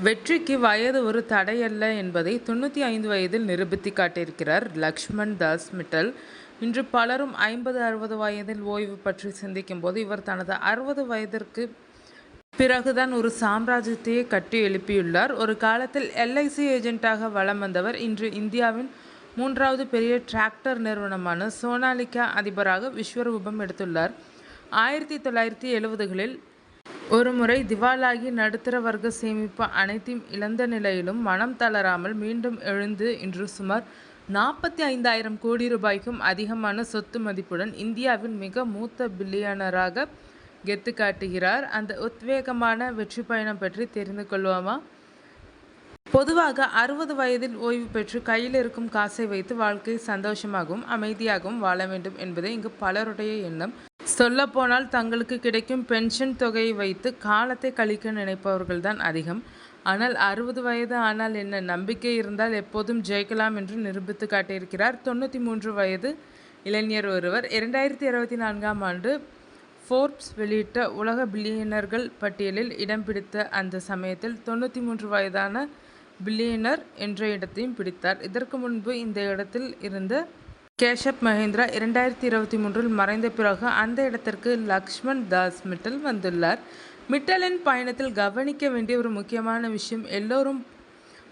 வெற்றிக்கு வயது ஒரு தடையல்ல என்பதை 95 வயதில் நிரூபித்து காட்டியிருக்கிறார் லக்ஷ்மண் தாஸ் மிட்டல். இன்று பலரும் 50-60 வயதில் ஓய்வு பற்றி சிந்திக்கும் போது இவர் தனது 60 வயதிற்கு பிறகுதான் ஒரு சாம்ராஜ்யத்தையே கட்டி எழுப்பியுள்ளார். ஒரு காலத்தில் எல்ஐசி ஏஜென்ட்டாக வலம் வந்தவர் இன்று இந்தியாவின் 3வது பெரிய டிராக்டர் நிறுவனமான சோனாலிகா அதிபராக விஸ்வரூபம் எடுத்துள்ளார். 1970களில் ஒரு முறை திவாலாகி நடுத்தர வர்க்க சேமிப்பு அனைத்தையும் இழந்த நிலையிலும் மனம் தளராமல் மீண்டும் எழுந்து இன்று சுமார் 45,000 கோடி ரூபாய்க்கும் அதிகமான சொத்து மதிப்புடன் இந்தியாவின் மிக மூத்த பில்லியனராக கெத்து காட்டுகிறார். அந்த உத்வேகமான வெற்றி பயணம் பற்றி தெரிந்து கொள்வோமா? பொதுவாக 60 வயதில் ஓய்வு பெற்று கையில் இருக்கும் காசை வைத்து வாழ்க்கை சந்தோஷமாகவும் அமைதியாகவும் வாழ வேண்டும் என்பதே இங்கு பலருடைய எண்ணம். சொல்லப்போனால் தங்களுக்கு கிடைக்கும் பென்ஷன் தொகையை வைத்து காலத்தை கழிக்க நினைப்பவர்கள்தான் அதிகம். ஆனால் 60 வயது ஆனால் என்ன, நம்பிக்கை இருந்தால் எப்போதும் ஜெயிக்கலாம் என்று நிரூபித்து காட்டியிருக்கிறார் 93 வயது இளைஞர் ஒருவர். 2024ஆம் ஆண்டு ஃபோர்ப்ஸ் வெளியிட்ட உலக பில்லியனர்கள் பட்டியலில் இடம் பிடித்த அந்த சமயத்தில் 93 வயதான பில்லியனர் என்ற இடத்தையும் பிடித்தார். இதற்கு முன்பு இந்த இடத்தில் இருந்த கேஷப் மஹேந்திரா 2023இல் மறைந்த பிறகு அந்த இடத்திற்கு லக்ஷ்மண் தாஸ் மிட்டல் வந்துள்ளார். மிட்டலின் பயணத்தில் கவனிக்க வேண்டிய ஒரு முக்கியமான விஷயம், எல்லோரும்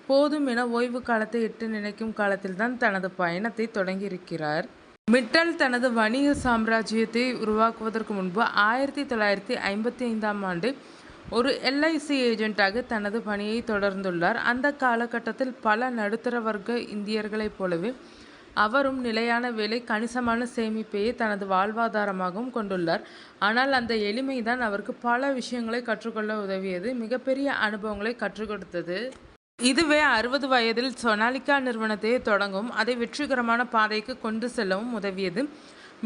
போதும் என ஓய்வு காலத்தை எட்டு நினைக்கும் காலத்தில்தான் தனது பயணத்தை தொடங்கியிருக்கிறார். மிட்டல் தனது வணிக சாம்ராஜ்யத்தை உருவாக்குவதற்கு முன்பு 1955ஆம் ஆண்டு ஒரு எல்ஐசி ஏஜென்ட்டாக தனது பணியை தொடர்ந்துள்ளார். அந்த காலகட்டத்தில் பல நடுத்தர வர்க்க இந்தியர்களைப் போலவே அவரும் நிலையான வேலை, கணிசமான சேமிப்பையே தனது வாழ்வாதாரமாகவும் கொண்டுள்ளார். ஆனால் அந்த எளிமைதான் அவருக்கு பல விஷயங்களை கற்றுக்கொள்ள உதவியது, மிகப்பெரிய அனுபவங்களை கற்றுக் கொடுத்தது. இதுவே 60 வயதில் சோனாலிகா நிறுவனத்தை தொடங்கவும் அதை வெற்றிகரமான பாதைக்கு கொண்டு செல்லவும் உதவியது.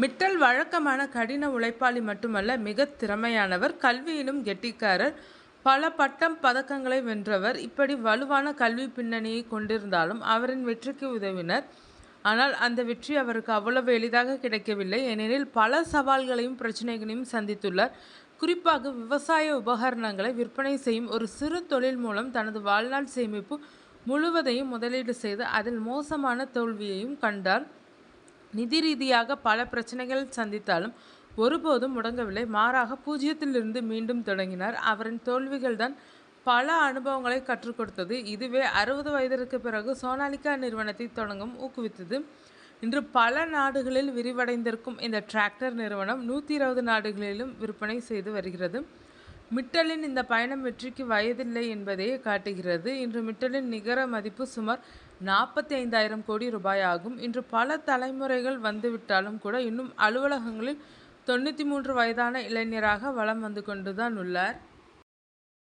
மிட்டல் வழக்கமான கடின உழைப்பாளி மட்டுமல்ல, மிக திறமையானவர், கல்வியிலும் கெட்டிக்காரர், பல பட்டம் பதக்கங்களை வென்றவர். இப்படி வலுவான கல்வி பின்னணியை கொண்டிருந்தாலும் அவரின் வெற்றிக்கு உதவினர். ஆனால் அந்த வெற்றி அவருக்கு அவ்வளவு எளிதாக கிடைக்கவில்லை. ஏனெனில் பல சவால்களையும் பிரச்சனைகளையும் சந்தித்துள்ளார். குறிப்பாக விவசாய உபகரணங்களை விற்பனை செய்யும் ஒரு சிறு தொழில் மூலம் தனது வாழ்நாள் சேமிப்பு முழுவதையும் முதலீடு செய்து அதில் மோசமான தோல்வியையும் கண்டார். நிதி ரீதியாக பல பிரச்சனைகள் சந்தித்தாலும் ஒருபோதும் முடங்கவில்லை. மாறாக பூஜ்ஜியத்திலிருந்து மீண்டும் தொடங்கினார். அவரின் தோல்விகள்தான் பல அனுபவங்களை கற்றுக் கொடுத்தது. இதுவே 60 வயதிற்கு பிறகு சோனாலிகா நிறுவனத்தை தொடங்கும் ஊக்குவித்தது. இன்று பல நாடுகளில் விரிவடைந்திருக்கும் இந்த டிராக்டர் நிறுவனம் 120 நாடுகளிலும் விற்பனை செய்து வருகிறது. மிட்டலின் இந்த பயணம் வெற்றிக்கு வயதில்லை என்பதையே காட்டுகிறது. இன்று மிட்டலின் நிகர மதிப்பு சுமார் 45,000 கோடி ரூபாய் ஆகும். இன்று பல தலைமுறைகள் வந்துவிட்டாலும் கூட இன்னும் அலுவலகங்களில் 93 வயதான இளைஞராக வலம் வந்து கொண்டுதான் உள்ளார்.